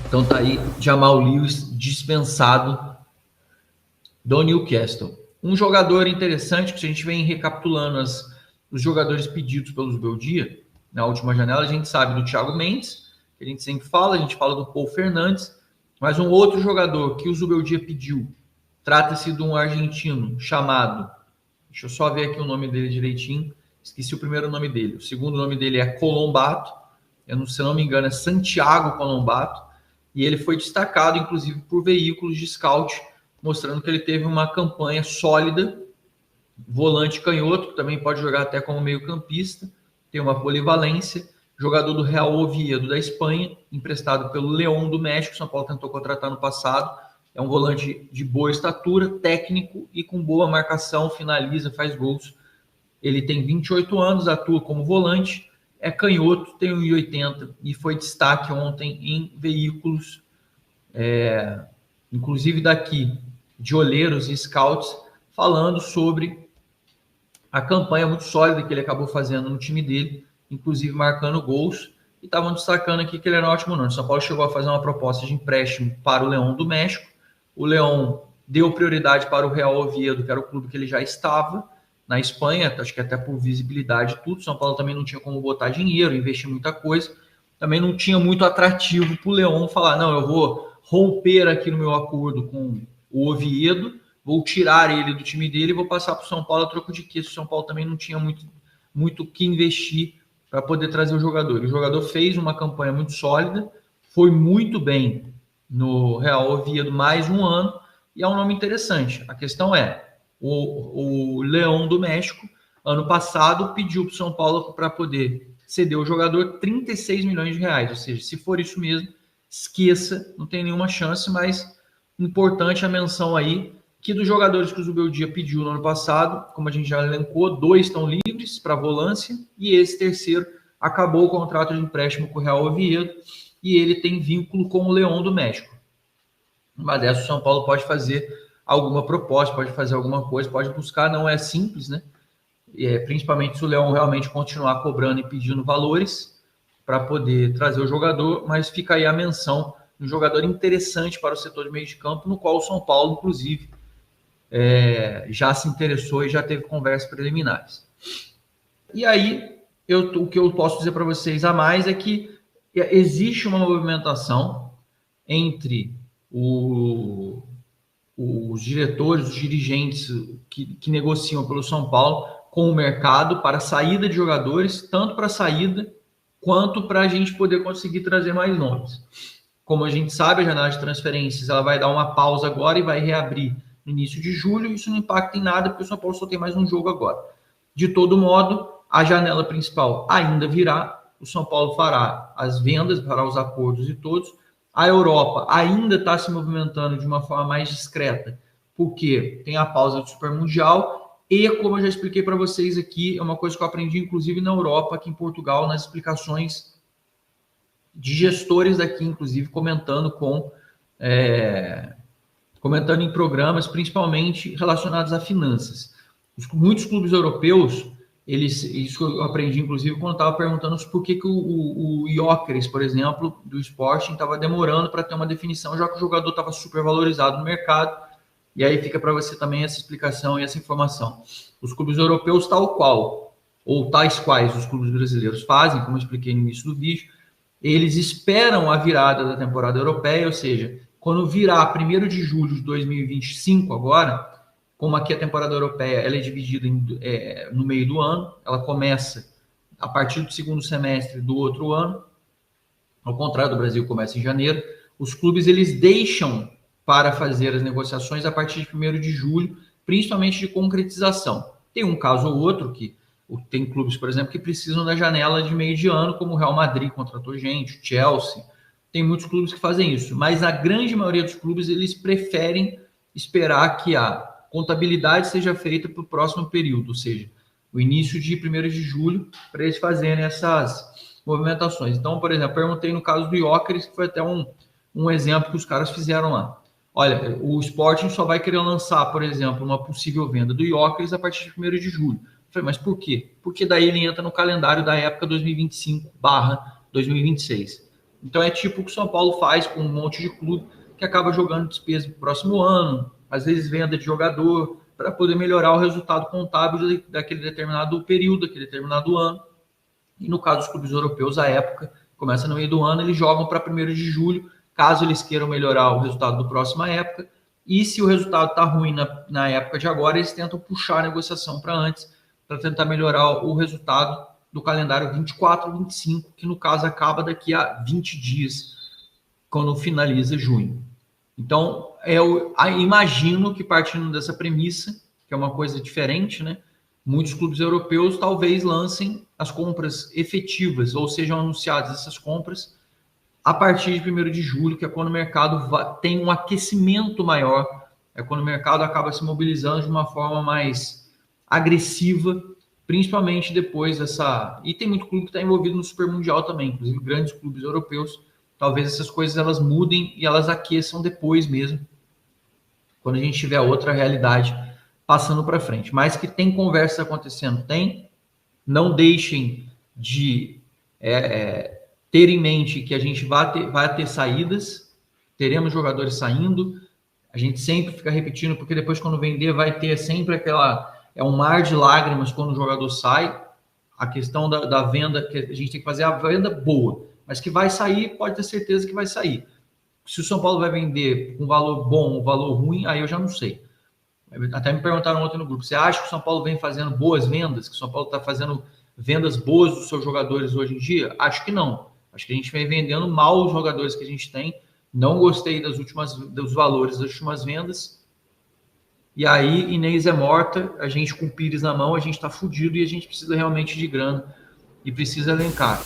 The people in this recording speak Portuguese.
Então tá aí Jamal Lewis dispensado do Newcastle. Um jogador interessante que a gente vem recapitulando os jogadores pedidos pelo Zubeldia na última janela, a gente sabe do Thiago Mendes, que a gente sempre fala, a gente fala do Paul Fernandes, mas um outro jogador que o Zubeldia pediu, trata-se de um argentino chamado, deixa eu só ver aqui o nome dele direitinho, esqueci o primeiro nome dele, o segundo nome dele é Colombato, se eu não me engano é Santiago Colombato, e ele foi destacado inclusive por veículos de scout, mostrando que ele teve uma campanha sólida, volante canhoto, que também pode jogar até como meio campista, tem uma polivalência, jogador do Real Oviedo da Espanha, emprestado pelo León do México, São Paulo tentou contratar no passado, é um volante de boa estatura, técnico e com boa marcação, finaliza, faz gols. Ele tem 28 anos, atua como volante, é canhoto, tem 1,80 e foi destaque ontem em veículos, inclusive daqui, de olheiros e scouts, falando sobre a campanha muito sólida que ele acabou fazendo no time dele, inclusive marcando gols, e estavam destacando aqui que ele era um ótimo nome. São Paulo chegou a fazer uma proposta de empréstimo para o León do México, o León deu prioridade para o Real Oviedo, que era o clube que ele já estava, na Espanha, acho que até por visibilidade e tudo. São Paulo também não tinha como botar dinheiro, investir muita coisa, também não tinha muito atrativo para o León falar, não, eu vou romper aqui no meu acordo com o Oviedo, vou tirar ele do time dele e vou passar para o São Paulo a troco de quê? O São Paulo também não tinha muito que investir para poder trazer o jogador. O jogador fez uma campanha muito sólida, foi muito bem no Real Oviedo mais um ano, e é um nome interessante. A questão é, o León do México, ano passado, pediu para o São Paulo para poder ceder o jogador 36 milhões de reais, ou seja, se for isso mesmo, esqueça, não tem nenhuma chance, mas importante a menção aí, que dos jogadores que o Zubeldia pediu no ano passado, como a gente já elencou, 2 estão livres para volância, e esse terceiro acabou o contrato de empréstimo com o Real Oviedo, e ele tem vínculo com o León do México. Mas dessa o São Paulo pode fazer alguma proposta, pode fazer alguma coisa, pode buscar, não é simples, né? Principalmente se o León realmente continuar cobrando e pedindo valores para poder trazer o jogador, mas fica aí a menção de um jogador interessante para o setor de meio de campo, no qual o São Paulo, inclusive, já se interessou e já teve conversas preliminares. E aí, o que eu posso dizer para vocês a mais é que existe uma movimentação entre os diretores, os dirigentes que negociam pelo São Paulo com o mercado para a saída de jogadores, tanto para a saída quanto para a gente poder conseguir trazer mais nomes. Como a gente sabe, a janela de transferências ela vai dar uma pausa agora e vai reabrir no início de julho. Isso não impacta em nada, porque o São Paulo só tem mais um jogo agora. De todo modo, a janela principal ainda virá, o São Paulo fará as vendas, fará os acordos e todos. A Europa ainda está se movimentando de uma forma mais discreta, porque tem a pausa do Super Mundial e, como eu já expliquei para vocês aqui, é uma coisa que eu aprendi inclusive na Europa, aqui em Portugal, nas explicações de gestores daqui, inclusive comentando comentando em programas, principalmente relacionados a finanças. Muitos clubes europeus, isso eu aprendi, inclusive, quando estava perguntando por que o Gyökeres, por exemplo, do Sporting, estava demorando para ter uma definição, já que o jogador estava super valorizado no mercado, e aí fica para você também essa explicação e essa informação. Os clubes europeus, tal qual, ou tais quais os clubes brasileiros fazem, como eu expliquei no início do vídeo, eles esperam a virada da temporada europeia, ou seja, quando virar 1º de julho de 2025 agora, como aqui a temporada europeia ela é dividida no meio do ano, ela começa a partir do segundo semestre do outro ano, ao contrário do Brasil, começa em janeiro, os clubes eles deixam para fazer as negociações a partir de 1º de julho, principalmente de concretização. Tem um caso ou outro que tem clubes, por exemplo, que precisam da janela de meio de ano, como o Real Madrid contratou gente, o Chelsea, tem muitos clubes que fazem isso, mas a grande maioria dos clubes eles preferem esperar que a contabilidade seja feita para o próximo período, ou seja, o início de 1º de julho, para eles fazerem essas movimentações. Então, por exemplo, perguntei no caso do Gyökeres, que foi até um exemplo que os caras fizeram lá. Olha, o Sporting só vai querer lançar, por exemplo, uma possível venda do Gyökeres a partir de 1º de julho. Eu falei, mas por quê? Porque daí ele entra no calendário da época 2025/2026. Então é tipo o que o São Paulo faz com um monte de clube que acaba jogando despesa para o próximo ano, às vezes venda de jogador, para poder melhorar o resultado contábil daquele determinado período, daquele determinado ano. E no caso dos clubes europeus, a época começa no meio do ano, eles jogam para 1º de julho, caso eles queiram melhorar o resultado da próxima época. E se o resultado está ruim na época de agora, eles tentam puxar a negociação para antes, para tentar melhorar o resultado do calendário 24-25, que no caso acaba daqui a 20 dias, quando finaliza junho. Então, eu imagino que partindo dessa premissa, que é uma coisa diferente, né? Muitos clubes europeus talvez lancem as compras efetivas, ou sejam anunciadas essas compras a partir de 1º de julho, que é quando o mercado tem um aquecimento maior, é quando o mercado acaba se mobilizando de uma forma mais agressiva, principalmente depois dessa... E tem muito clube que está envolvido no Super Mundial também, inclusive grandes clubes europeus. Talvez essas coisas elas mudem e elas aqueçam depois mesmo, quando a gente tiver outra realidade passando para frente. Mas que tem conversa acontecendo, tem. Não deixem de ter em mente que a gente vai ter saídas, teremos jogadores saindo. A gente sempre fica repetindo, porque depois quando vender vai ter sempre é um mar de lágrimas quando o jogador sai. A questão da venda, que a gente tem que fazer a venda boa, mas que vai sair, pode ter certeza que vai sair. Se o São Paulo vai vender um valor bom, um valor ruim, aí eu já não sei. Até me perguntaram ontem no grupo, você acha que o São Paulo vem fazendo boas vendas? Que o São Paulo está fazendo vendas boas dos seus jogadores hoje em dia? Acho que não. Acho que a gente vem vendendo mal os jogadores que a gente tem. Não gostei dos valores das últimas vendas. E aí, Inês é morta, a gente com o Pires na mão, a gente está fudido e a gente precisa realmente de grana e precisa elencar.